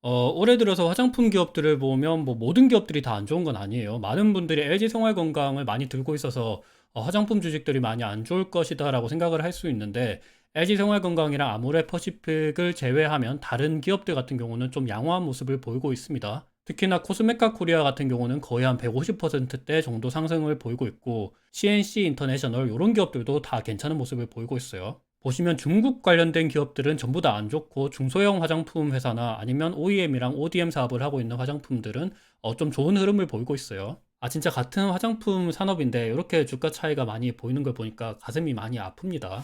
올해 들어서 화장품 기업들을 보면 뭐 모든 기업들이 다 안 좋은 건 아니에요. 많은 분들이 LG 생활건강을 많이 들고 있어서 화장품 주식들이 많이 안 좋을 것이다라고 생각을 할 수 있는데 LG 생활건강이랑 아모레퍼시픽을 제외하면 다른 기업들 같은 경우는 좀 양호한 모습을 보이고 있습니다. 특히나 코스메카 코리아 같은 경우는 거의 한 150%대 정도 상승을 보이고 있고 CNC 인터내셔널 이런 기업들도 다 괜찮은 모습을 보이고 있어요. 보시면 중국 관련된 기업들은 전부 다 안 좋고 중소형 화장품 회사나 아니면 OEM이랑 ODM 사업을 하고 있는 화장품들은 좀 좋은 흐름을 보이고 있어요. 아, 진짜 같은 화장품 산업인데 이렇게 주가 차이가 많이 보이는 걸 보니까 가슴이 많이 아픕니다.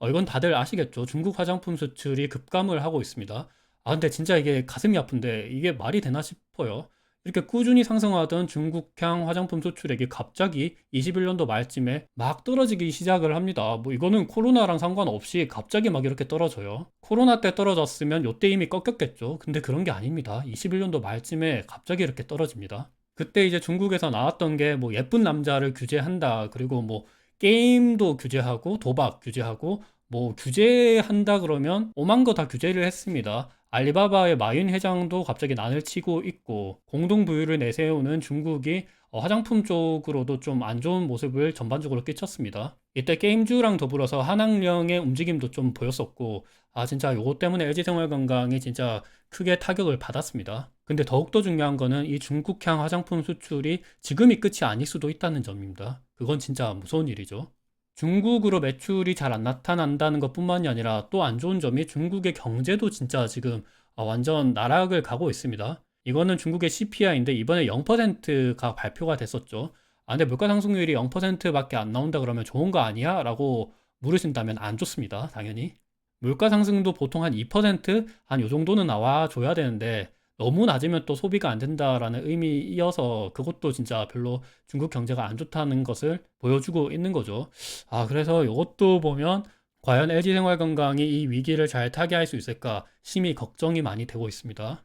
이건 다들 아시겠죠? 중국 화장품 수출이 급감을 하고 있습니다. 아, 근데 진짜 이게 가슴이 아픈데 이게 말이 되나 싶어요. 이렇게 꾸준히 상승하던 중국향 화장품 수출액이 갑자기 21년도 말쯤에 막 떨어지기 시작을 합니다. 뭐 이거는 코로나랑 상관없이 갑자기 막 이렇게 떨어져요. 코로나 때 떨어졌으면 요때 이미 꺾였겠죠. 근데 그런 게 아닙니다. 21년도 말쯤에 갑자기 이렇게 떨어집니다. 그때 이제 중국에서 나왔던 게 뭐 예쁜 남자를 규제한다. 그리고 뭐 게임도 규제하고 도박 규제하고 뭐 규제한다 그러면 오만 거 다 규제를 했습니다. 알리바바의 마윈 회장도 갑자기 난을 치고 있고 공동 부유를 내세우는 중국이 화장품 쪽으로도 좀 안 좋은 모습을 전반적으로 끼쳤습니다. 이때 게임주랑 더불어서 한학령의 움직임도 좀 보였었고 아 진짜 요거 때문에 LG생활건강이 진짜 크게 타격을 받았습니다. 근데 더욱더 중요한 거는 이 중국향 화장품 수출이 지금이 끝이 아닐 수도 있다는 점입니다. 그건 진짜 무서운 일이죠. 중국으로 매출이 잘 안 나타난다는 것뿐만이 아니라 또 안 좋은 점이 중국의 경제도 진짜 지금 완전 나락을 가고 있습니다. 이거는 중국의 CPI인데 이번에 0%가 발표가 됐었죠. 아, 근데 물가 상승률이 0%밖에 안 나온다 그러면 좋은 거 아니야? 라고 물으신다면 안 좋습니다. 당연히. 물가 상승도 보통 한 2%? 한 요 정도는 나와줘야 되는데 너무 낮으면 또 소비가 안 된다라는 의미이어서 그것도 진짜 별로 중국 경제가 안 좋다는 것을 보여주고 있는 거죠. 아, 그래서 이것도 보면 과연 LG생활건강이 이 위기를 잘 타개할 수 있을까 심히 걱정이 많이 되고 있습니다.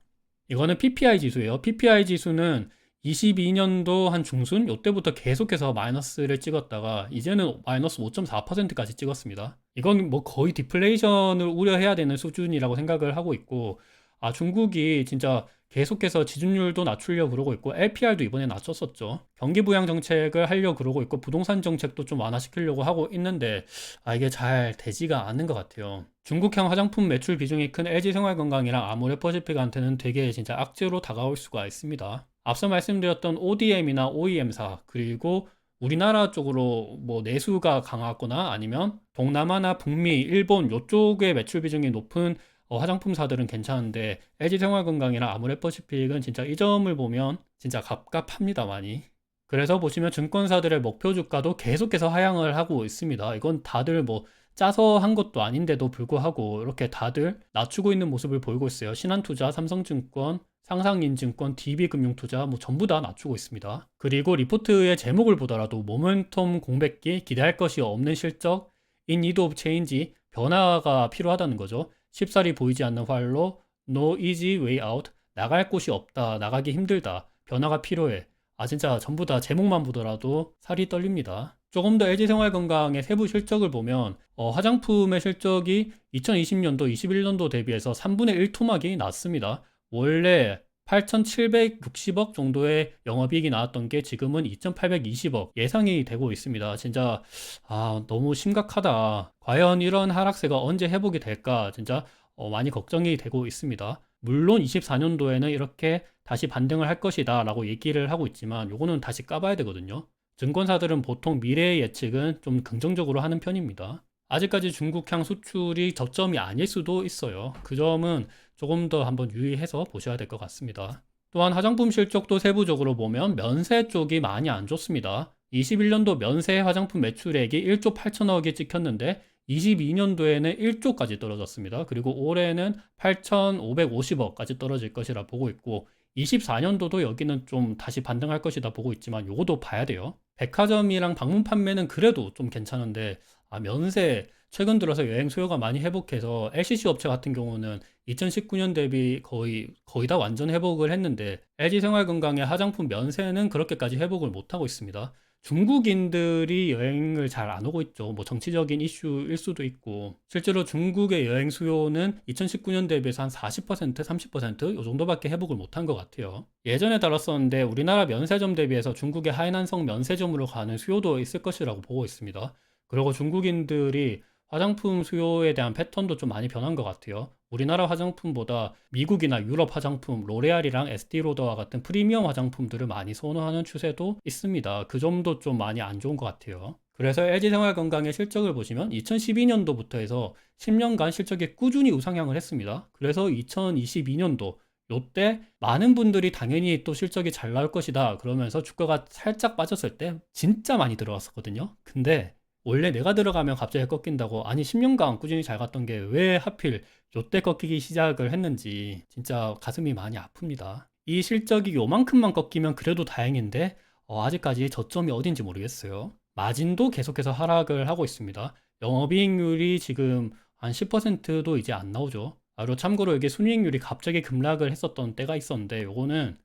이거는 PPI 지수예요. PPI 지수는 22년도 한 중순 요때부터 계속해서 마이너스를 찍었다가 이제는 마이너스 5.4%까지 찍었습니다. 이건 뭐 거의 디플레이션을 우려해야 되는 수준이라고 생각을 하고 있고 아 중국이 진짜 계속해서 지준율도 낮추려고 그러고 있고 LPR도 이번에 낮췄었죠. 경기 부양 정책을 하려고 그러고 있고 부동산 정책도 좀 완화시키려고 하고 있는데 아 이게 잘 되지가 않는 것 같아요. 중국향 화장품 매출 비중이 큰 LG생활건강이랑 아모레퍼시픽한테는 되게 진짜 악재로 다가올 수가 있습니다. 앞서 말씀드렸던 ODM이나 OEM사 그리고 우리나라 쪽으로 뭐 내수가 강하거나 아니면 동남아나 북미, 일본 요쪽의 매출 비중이 높은 화장품사들은 괜찮은데 LG생활건강이랑 아모레퍼시픽은 진짜 이 점을 보면 진짜 갑갑합니다 많이. 그래서 보시면 증권사들의 목표 주가도 계속해서 하향을 하고 있습니다. 이건 다들 뭐 짜서 한 것도 아닌데도 불구하고 이렇게 다들 낮추고 있는 모습을 보이고 있어요. 신한투자, 삼성증권, 상상인증권, DB금융투자 뭐 전부 다 낮추고 있습니다. 그리고 리포트의 제목을 보더라도 모멘텀 공백기, 기대할 것이 없는 실적, in need of change, 변화가 필요하다는 거죠. 쉽사리 보이지 않는 활로 no easy way out, 나갈 곳이 없다, 나가기 힘들다, 변화가 필요해. 아 진짜 전부 다 제목만 보더라도 살이 떨립니다. 조금 더 LG생활건강의 세부 실적을 보면 화장품의 실적이 2020년도, 21년도 대비해서 3분의 1 토막이 났습니다. 원래 8,760억 정도의 영업이익이 나왔던 게 지금은 2,820억 예상이 되고 있습니다. 진짜 너무 심각하다. 과연 이런 하락세가 언제 회복이 될까? 진짜 많이 걱정이 되고 있습니다. 물론 24년도에는 이렇게 다시 반등을 할 것이다 라고 얘기를 하고 있지만 요거는 다시 까봐야 되거든요. 증권사들은 보통 미래의 예측은 좀 긍정적으로 하는 편입니다. 아직까지 중국향 수출이 저점이 아닐 수도 있어요. 그 점은 조금 더 한번 유의해서 보셔야 될 것 같습니다. 또한 화장품 실적도 세부적으로 보면 면세 쪽이 많이 안 좋습니다. 21년도 면세 화장품 매출액이 1조 8천억이 찍혔는데 22년도에는 1조까지 떨어졌습니다. 그리고 올해는 8,550억까지 떨어질 것이라 보고 있고 24년도도 여기는 좀 다시 반등할 것이다 보고 있지만 요것도 봐야 돼요. 백화점이랑 방문 판매는 그래도 좀 괜찮은데 면세 최근 들어서 여행 수요가 많이 회복해서 LCC 업체 같은 경우는 2019년 대비 거의 다 완전 회복을 했는데 LG생활건강의 화장품 면세는 그렇게까지 회복을 못하고 있습니다. 중국인들이 여행을 잘 안 오고 있죠. 뭐 정치적인 이슈일 수도 있고, 실제로 중국의 여행 수요는 2019년 대비해서 한 40%, 30%? 이 정도밖에 회복을 못한 것 같아요. 예전에 다뤘었는데 우리나라 면세점 대비해서 중국의 하이난성 면세점으로 가는 수요도 있을 것이라고 보고 있습니다. 그리고 중국인들이 화장품 수요에 대한 패턴도 좀 많이 변한 것 같아요. 우리나라 화장품보다 미국이나 유럽 화장품, 로레알이랑 에스티로더와 같은 프리미엄 화장품들을 많이 선호하는 추세도 있습니다. 그 점도 좀 많이 안 좋은 것 같아요. 그래서 LG생활건강의 실적을 보시면 2012년도부터 해서 10년간 실적이 꾸준히 우상향을 했습니다. 그래서 2022년도 요때 많은 분들이 당연히 또 실적이 잘 나올 것이다 그러면서 주가가 살짝 빠졌을 때 진짜 많이 들어갔었거든요. 근데 원래 내가 들어가면 갑자기 꺾인다고, 아니 10년간 꾸준히 잘 갔던 게 왜 하필 요때 꺾이기 시작을 했는지 진짜 가슴이 많이 아픕니다. 이 실적이 요만큼만 꺾이면 그래도 다행인데 아직까지 저점이 어딘지 모르겠어요. 마진도 계속해서 하락을 하고 있습니다. 영업이익률이 지금 한 10%도 이제 안 나오죠. 그리고 참고로 이게 순이익률이 갑자기 급락을 했었던 때가 있었는데, 요거는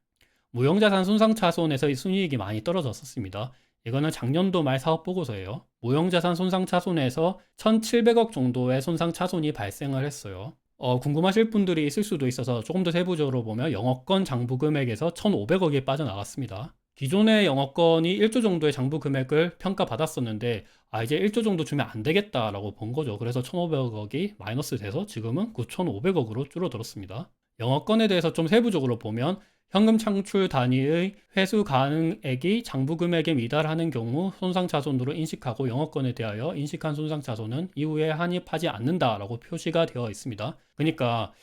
무형자산 손상차손에서 이 순이익이 많이 떨어졌었습니다. 이거는 작년도 말 사업 보고서예요. 무형자산 손상차손에서 1,700억 정도의 손상차손이 발생을 했어요. 궁금하실 분들이 있을 수도 있어서 조금 더 세부적으로 보면 영업권 장부 금액에서 1,500억이 빠져나갔습니다. 기존의 영업권이 1조 정도의 장부 금액을 평가받았었는데 이제 1조 정도 주면 안 되겠다라고 본 거죠. 그래서 1,500억이 마이너스 돼서 지금은 9,500억으로 줄어들었습니다. 영업권에 대해서 좀 세부적으로 보면 현금 창출 단위의 회수 가능액이 장부 금액에 미달하는 경우 손상차손으로 인식하고, 영업권에 대하여 인식한 손상차손은 이후에 환입하지 않는다라고 표시가 되어 있습니다. 그러니까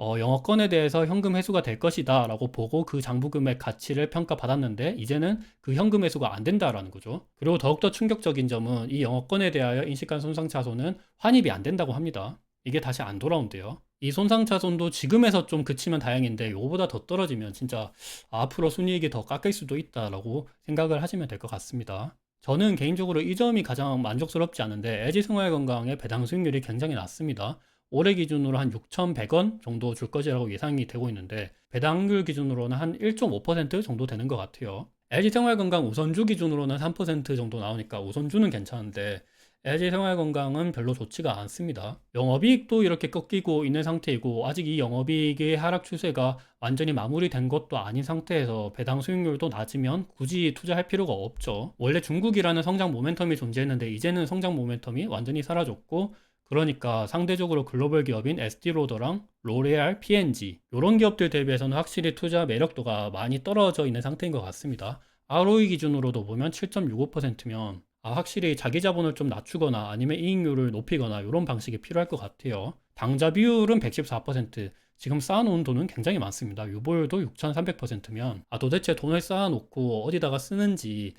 영업권에 대해서 현금 회수가 될 것이다 라고 보고 그 장부 금액 가치를 평가받았는데 이제는 그 현금 회수가 안 된다라는 거죠. 그리고 더욱더 충격적인 점은 이 영업권에 대하여 인식한 손상차손은 환입이 안 된다고 합니다. 이게 다시 안 돌아온대요. 이 손상차손도 지금에서 좀 그치면 다행인데 요거보다 더 떨어지면 진짜 앞으로 순이익이 더 깎일 수도 있다라고 생각을 하시면 될 것 같습니다. 저는 개인적으로 이 점이 가장 만족스럽지 않은데, LG생활건강의 배당 수익률이 굉장히 낮습니다. 올해 기준으로 한 6,100원 정도 줄 것이라고 예상이 되고 있는데 배당률 기준으로는 한 1.5% 정도 되는 것 같아요. LG생활건강 우선주 기준으로는 3% 정도 나오니까 우선주는 괜찮은데 LG생활건강은 별로 좋지가 않습니다. 영업이익도 이렇게 꺾이고 있는 상태이고 아직 이 영업이익의 하락 추세가 완전히 마무리된 것도 아닌 상태에서 배당 수익률도 낮으면 굳이 투자할 필요가 없죠. 원래 중국이라는 성장 모멘텀이 존재했는데 이제는 성장 모멘텀이 완전히 사라졌고, 그러니까 상대적으로 글로벌 기업인 에스티로더랑 로레알, P&G 이런 기업들 대비해서는 확실히 투자 매력도가 많이 떨어져 있는 상태인 것 같습니다. ROE 기준으로도 보면 7.65%면 확실히 자기 자본을 좀 낮추거나 아니면 이익률을 높이거나 이런 방식이 필요할 것 같아요. 당좌 비율은 114%, 지금 쌓아놓은 돈은 굉장히 많습니다. 유보율도 6,300%면 도대체 돈을 쌓아놓고 어디다가 쓰는지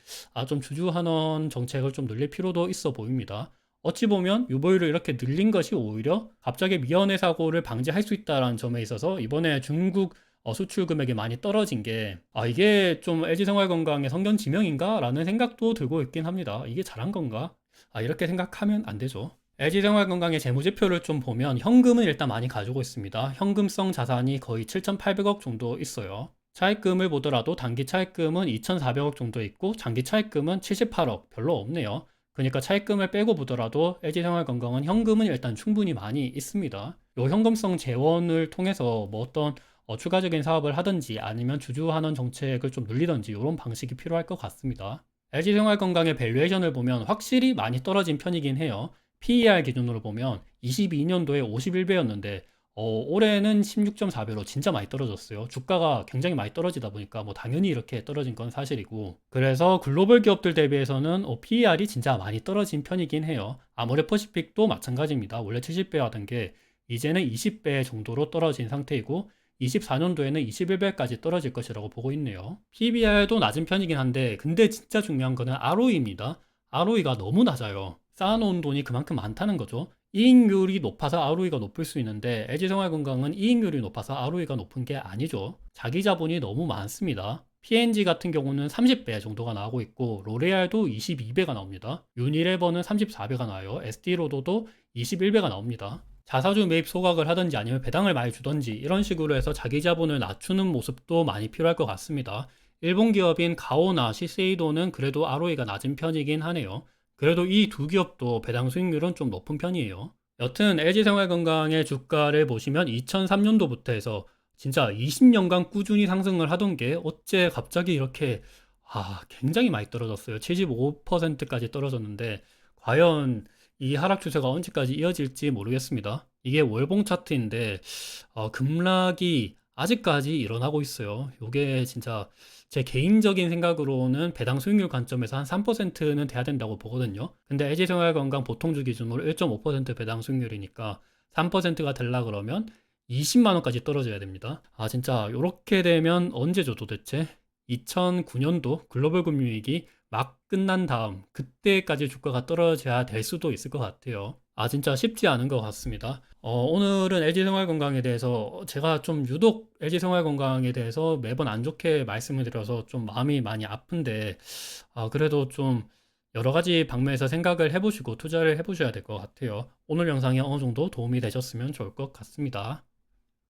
좀 주주환원 정책을 좀 늘릴 필요도 있어 보입니다. 어찌 보면 유보율을 이렇게 늘린 것이 오히려 갑자기 미연의 사고를 방지할 수 있다는 점에 있어서 이번에 중국 수출 금액이 많이 떨어진 게 이게 좀 LG생활건강의 성견지명인가? 라는 생각도 들고 있긴 합니다. 이게 잘한 건가? 이렇게 생각하면 안 되죠. LG생활건강의 재무제표를 좀 보면 현금은 일단 많이 가지고 있습니다. 현금성 자산이 거의 7,800억 정도 있어요. 차입금을 보더라도 단기 차입금은 2,400억 정도 있고 장기 차입금은 78억, 별로 없네요. 그러니까 차입금을 빼고 보더라도 LG생활건강은 현금은 일단 충분히 많이 있습니다. 이 현금성 재원을 통해서 뭐 어떤 추가적인 사업을 하든지 아니면 주주환원 정책을 좀 늘리든지 이런 방식이 필요할 것 같습니다. LG생활건강의 밸류에이션을 보면 확실히 많이 떨어진 편이긴 해요. PER 기준으로 보면 22년도에 51배였는데 올해는 16.4배로 진짜 많이 떨어졌어요. 주가가 굉장히 많이 떨어지다 보니까 뭐 당연히 이렇게 떨어진 건 사실이고, 그래서 글로벌 기업들 대비해서는 PER이 진짜 많이 떨어진 편이긴 해요. 아모레퍼시픽도 마찬가지입니다. 원래 70배 하던 게 이제는 20배 정도로 떨어진 상태이고 24년도에는 21배까지 떨어질 것이라고 보고 있네요. PBR도 낮은 편이긴 한데 근데 진짜 중요한 거는 ROE입니다. ROE가 너무 낮아요. 쌓아놓은 돈이 그만큼 많다는 거죠. 이익률이 높아서 ROE가 높을 수 있는데 LG생활건강은 이익률이 높아서 ROE가 높은 게 아니죠. 자기 자본이 너무 많습니다. P&G 같은 경우는 30배 정도가 나오고 있고 로레알도 22배가 나옵니다. 유니레버는 34배가 나와요. SD로더도 21배가 나옵니다. 자사주 매입 소각을 하든지 아니면 배당을 많이 주든지 이런 식으로 해서 자기 자본을 낮추는 모습도 많이 필요할 것 같습니다. 일본 기업인 가오나 시세이도는 그래도 ROE가 낮은 편이긴 하네요. 그래도 이 두 기업도 배당 수익률은 좀 높은 편이에요. 여튼 LG생활건강의 주가를 보시면 2003년도부터 해서 진짜 20년간 꾸준히 상승을 하던 게 어째 갑자기 이렇게 굉장히 많이 떨어졌어요. 75%까지 떨어졌는데 과연 이 하락 추세가 언제까지 이어질지 모르겠습니다. 이게 월봉 차트인데 급락이 아직까지 일어나고 있어요. 이게 진짜 제 개인적인 생각으로는 배당 수익률 관점에서 한 3%는 돼야 된다고 보거든요. 근데 LG생활건강 보통주 기준으로 1.5% 배당 수익률이니까 3%가 되려 그러면 20만 원까지 떨어져야 됩니다. 진짜 이렇게 되면 언제죠 도대체? 2009년도 글로벌 금융위기 막 끝난 다음 그때까지 주가가 떨어져야 될 수도 있을 것 같아요. 진짜 쉽지 않은 것 같습니다. 오늘은 LG생활건강에 대해서 제가 좀 유독 LG생활건강에 대해서 매번 안 좋게 말씀을 드려서 좀 마음이 많이 아픈데 그래도 좀 여러 가지 방면에서 생각을 해보시고 투자를 해보셔야 될 것 같아요. 오늘 영상이 어느 정도 도움이 되셨으면 좋을 것 같습니다.